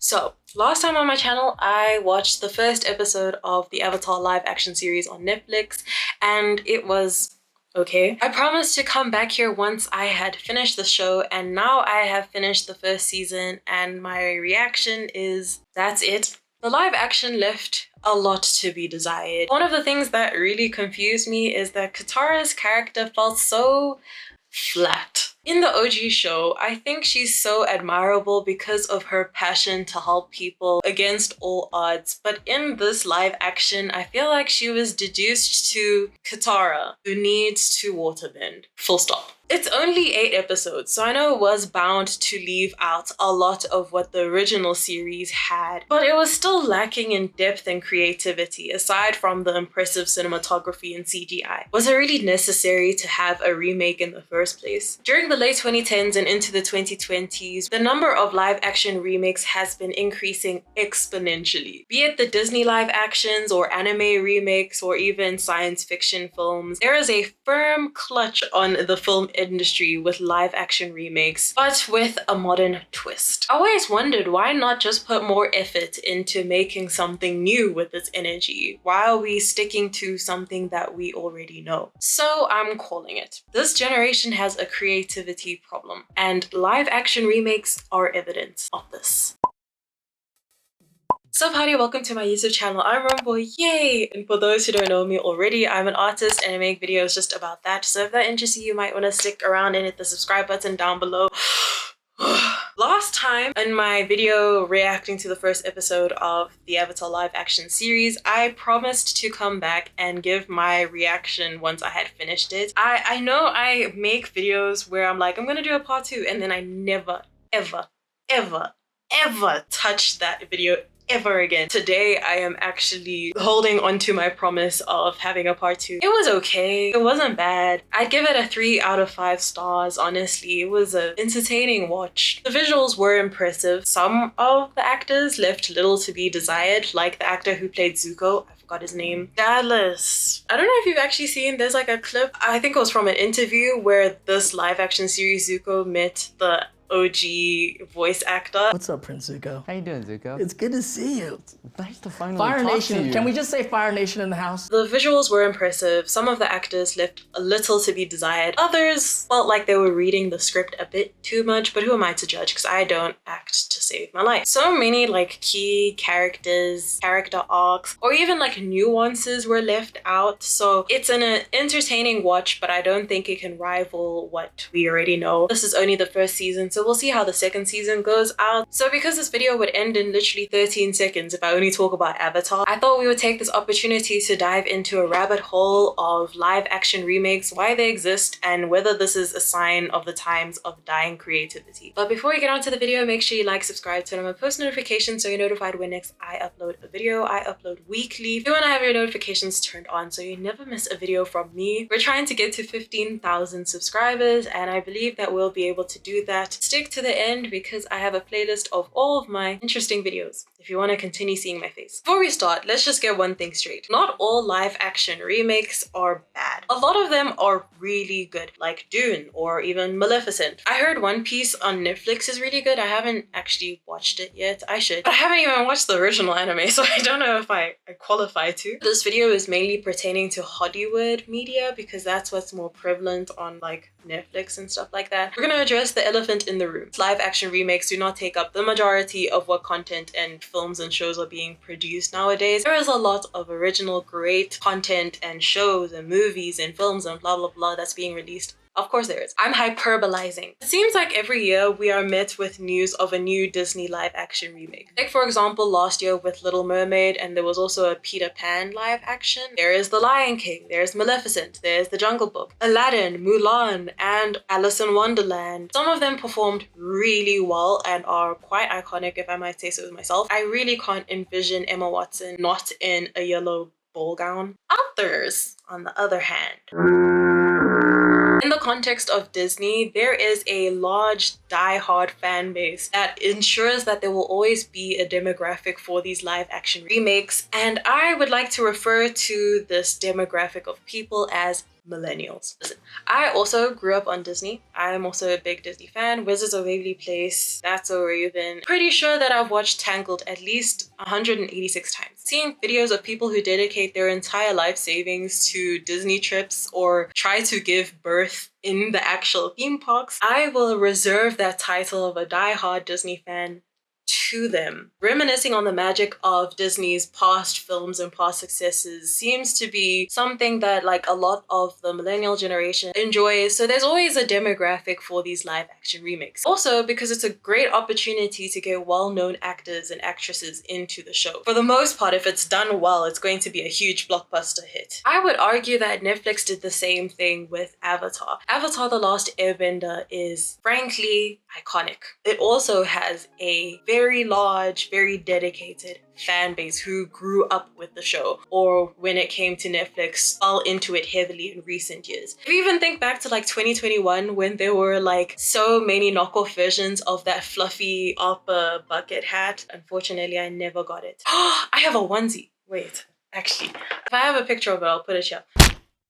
So, last time on my channel, I watched the first episode of the Avatar live action series on Netflix, and it was okay. I promised to come back here once I had finished the show, and now I have finished the first season, and my reaction is that's it. The live action left a lot to be desired. One of the things that really confused me is that Katara's character felt so flat. In the OG show, I think she's so admirable because of her passion to help people against all odds. But in this live action, I feel like she was deduced to Katara, who needs to waterbend. Full stop. It's only 8 episodes, so I know it was bound to leave out a lot of what the original series had, but it was still lacking in depth and creativity, aside from the impressive cinematography and CGI. Was it really necessary to have a remake in the first place? During the late 2010s and into the 2020s, the number of live action remakes has been increasing exponentially. Be it the Disney live actions or anime remakes or even science fiction films, there is a firm clutch on the film industry with live action remakes, but with a modern twist. I always wondered why not just put more effort into making something new with its energy? Why are we sticking to something that we already know? So I'm calling it. This generation has a creativity problem, and live action remakes are evidence of this. Sup howdy, welcome to my YouTube channel. I'm Rumbo, yay! And for those who don't know me already, I'm an artist and I make videos just about that. So if that interests you, you might want to stick around and hit the subscribe button down below. Last time in my video reacting to the first episode of the Avatar live action series, I promised to come back and give my reaction once I had finished it. I know I make videos where I'm like, I'm gonna do a part 2, and then I never, ever touch that video ever again. Today, I am actually holding onto my promise of having a part 2. It was okay. It wasn't bad. I'd give it a 3 out of 5 stars, honestly. It was an entertaining watch. The visuals were impressive. Some of the actors left little to be desired, like the actor who played Zuko. I forgot his name. Dallas. I don't know if you've actually seen, there's like a clip, I think it was from an interview where this live action series Zuko met the OG voice actor. What's up, Prince Zuko? How you doing, Zuko? It's good to see you. It's nice to finally Fire talk Nation. to you. Can we just say Fire Nation in the house? The visuals were impressive. Some of the actors left a little to be desired. Others felt like they were reading the script a bit too much, but who am I to judge, because I don't act to save my life. So many like key characters, character arcs, or even like nuances were left out. So it's an entertaining watch, but I don't think it can rival what we already know. This is only the first season, so we'll see how the second season goes out. So because this video would end in literally 13 seconds if I only talk about Avatar, I thought we would take this opportunity to dive into a rabbit hole of live action remakes, why they exist, and whether this is a sign of the times of dying creativity. But before we get on to the video, make sure you like, subscribe, turn on my post notifications so you're notified when next I upload a video. I upload weekly. You want to have your notifications turned on so you never miss a video from me. We're trying to get to 15,000 subscribers, and I believe that we'll be able to do that. Stick to the end because I have a playlist of all of my interesting videos if you want to continue seeing my face. Before we start, let's just get one thing straight. Not all live action remakes are bad. A lot of them are really good, like Dune or even Maleficent. I heard One Piece on Netflix is really good. I haven't actually watched it yet. I should. But I haven't even watched the original anime, so I don't know if I qualify to. This video is mainly pertaining to Hollywood media because that's what's more prevalent on like Netflix and stuff like that. We're gonna address the elephant in the room. Live action remakes do not take up the majority of what content and films and shows are being produced nowadays. There is a lot of original great content and shows and movies and films and blah blah blah that's being released. Of course there is. I'm hyperbolizing. It seems like every year we are met with news of a new Disney live action remake. Like for example last year with Little Mermaid, and there was also a Peter Pan live action. There is The Lion King, there's Maleficent, there's The Jungle Book, Aladdin, Mulan, and Alice in Wonderland. Some of them performed really well and are quite iconic if I might say so myself. I really can't envision Emma Watson not in a yellow ball gown. Others, on the other hand, in the context of Disney, there is a large die-hard fan base that ensures that there will always be a demographic for these live action remakes, and I would like to refer to this demographic of people as millennials. Listen, I also grew up on Disney. I am also a big Disney fan. Wizards of Waverly Place, That's So Raven. Pretty sure that I've watched Tangled at least 186 times. Seeing videos of people who dedicate their entire life savings to Disney trips or try to give birth in the actual theme parks, I will reserve that title of a die-hard Disney fan to them. Reminiscing on the magic of Disney's past films and past successes seems to be something that like a lot of the millennial generation enjoys, so there's always a demographic for these live action remakes. Also, because it's a great opportunity to get well-known actors and actresses into the show. For the most part, if it's done well, it's going to be a huge blockbuster hit. I would argue that Netflix did the same thing with Avatar. Avatar: The Last Airbender is frankly iconic. It also has a very large, very dedicated fan base who grew up with the show, or when it came to Netflix, fell into it heavily in recent years. If you even think back to like 2021 when there were like so many knockoff versions of that fluffy opera bucket hat. Unfortunately, I never got it. I have a onesie. Wait, actually, if I have a picture of it, I'll put it here.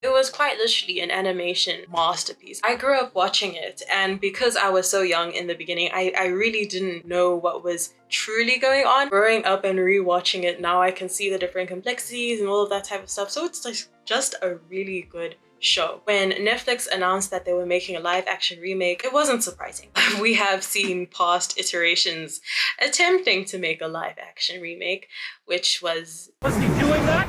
It was quite literally an animation masterpiece. I grew up watching it, and because I was so young in the beginning, I really didn't know what was truly going on. Growing up and rewatching it, now I can see the different complexities and all of that type of stuff. So it's like just a really good show. When Netflix announced that they were making a live action remake, it wasn't surprising. We have seen past iterations attempting to make a live action remake, which was... Was he doing that?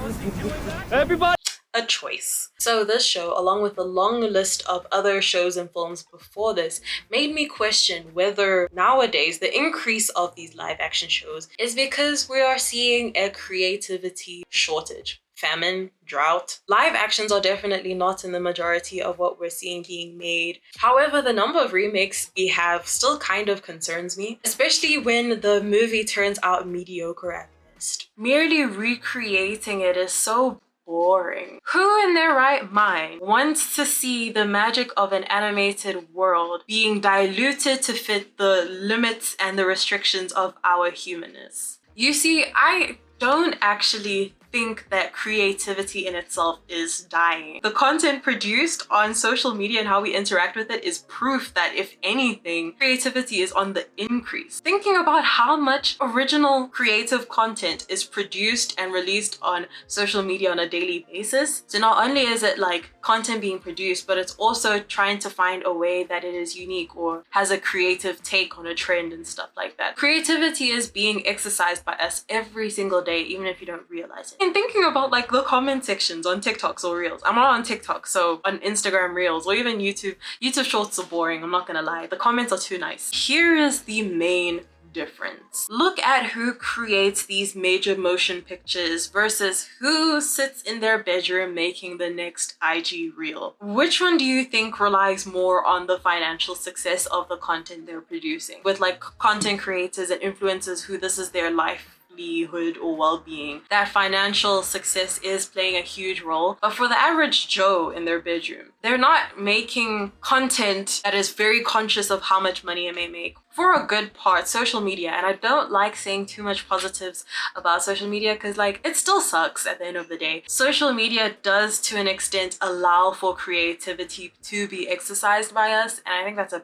Was he doing that? Everybody! A choice. So this show, along with a long list of other shows and films before this, made me question whether nowadays the increase of these live action shows is because we are seeing a creativity shortage. Famine, drought. Live actions are definitely not in the majority of what we're seeing being made. However, the number of remakes we have still kind of concerns me, especially when the movie turns out mediocre at best. Merely recreating it is so boring. Who in their right mind wants to see the magic of an animated world being diluted to fit the limits and the restrictions of our humanness? You see, I don't actually think that creativity in itself is dying. The content produced on social media and how we interact with it is proof that, if anything, creativity is on the increase. Thinking about how much original creative content is produced and released on social media on a daily basis. So not only is it like content being produced, but it's also trying to find a way that it is unique or has a creative take on a trend and stuff like that. Creativity is being exercised by us every single day, even if you don't realize it. And thinking about like the comment sections on TikToks or Reels. I'm not on TikTok, so on Instagram Reels or even YouTube Shorts are boring, I'm not gonna lie. The comments are too nice. Here is the main difference. Look at who creates these major motion pictures versus who sits in their bedroom making the next IG reel. Which one do you think relies more on the financial success of the content they're producing? With like content creators and influencers who this is their livelihood or well-being, that financial success is playing a huge role. But for the average Joe in their bedroom, they're not making content that is very conscious of how much money it may make. For a good part, social media, and I don't like saying too much positives about social media because like it still sucks at the end of the day. Social media does to an extent allow for creativity to be exercised by us, and I think that's a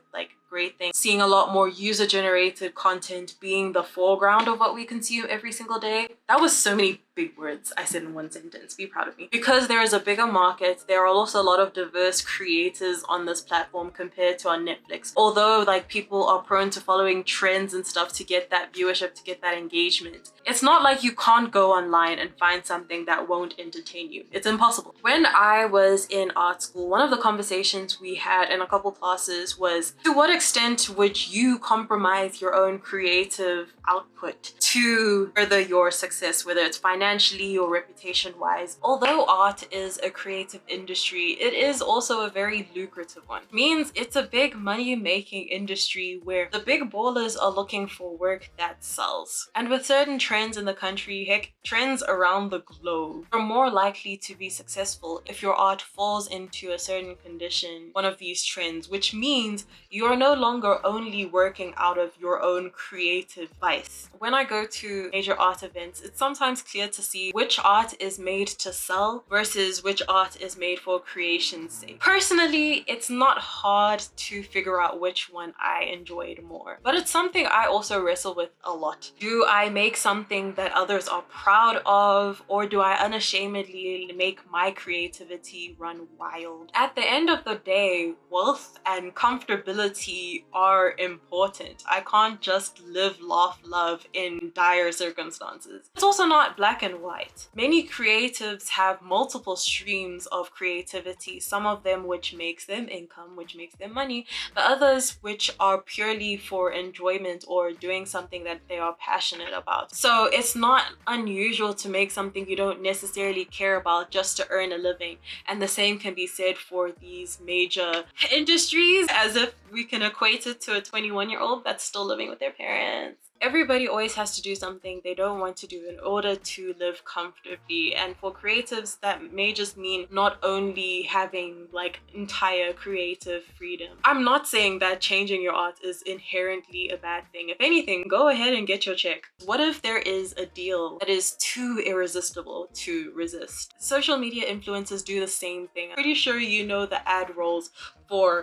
great thing. Seeing a lot more user-generated content being the foreground of what we consume every single day. That was so many big words I said in one sentence. Be proud of me. Because there is a bigger market, there are also a lot of diverse creators on this platform compared to on Netflix. Although like people are prone to following trends and stuff to get that viewership, to get that engagement, it's not like you can't go online and find something that won't entertain you. It's impossible. When I was in art school, one of the conversations we had in a couple classes was, to what extent would you compromise your own creative output to further your success, whether it's financially or reputation-wise? Although art is a creative industry, it is also a very lucrative one. It means it's a big money-making industry where the big ballers are looking for work that sells. And with certain trends in the country, heck, trends around the globe, you're more likely to be successful if your art falls into a certain condition, one of these trends, which means you're no no longer only working out of your own creative vice. When I go to major art events, it's sometimes clear to see which art is made to sell versus which art is made for creation's sake. Personally, it's not hard to figure out which one I enjoyed more, but it's something I also wrestle with a lot. Do I make something that others are proud of, or do I unashamedly make my creativity run wild? At the end of the day, wealth and comfortability are important. I can't just live, laugh, love in dire circumstances. It's also not black and white. Many creatives have multiple streams of creativity, some of them which makes them income, which makes them money, but others which are purely for enjoyment or doing something that they are passionate about. So it's not unusual to make something you don't necessarily care about just to earn a living. And the same can be said for these major industries, as if we can equate it to a 21-year-old that's still living with their parents. Everybody always has to do something they don't want to do in order to live comfortably, and for creatives that may just mean not only having like entire creative freedom. I'm not saying that changing your art is inherently a bad thing. If anything, go ahead and get your check. What if there is a deal that is too irresistible to resist? Social media influencers do the same thing. I'm pretty sure you know the ad rolls for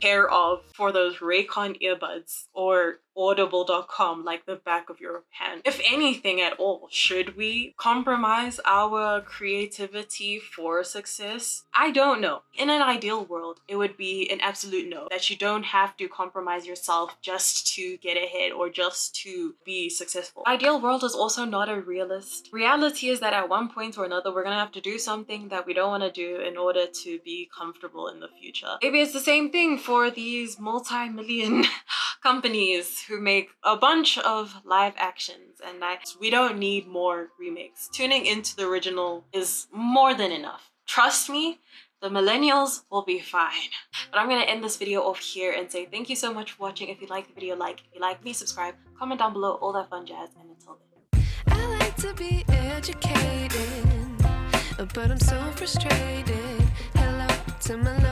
for those Raycon earbuds or audible.com like the back of your hand. If anything at all, should we compromise our creativity for success? I don't know. In an ideal world, it would be an absolute no, that you don't have to compromise yourself just to get ahead or just to be successful. Ideal world is also not a realist. Reality is that at one point or another, we're gonna have to do something that we don't want to do in order to be comfortable in the future. Maybe it's the same thing for these multi-million companies who make a bunch of live actions, and we don't need more remakes. Tuning into the original is more than enough. Trust me, the millennials will be fine. But I'm gonna end this video off here and say thank you so much for watching. If you like the video, like. If you like, please subscribe, comment down below, all that fun jazz, and until then. I like to be educated, but I'm so frustrated. Hello to my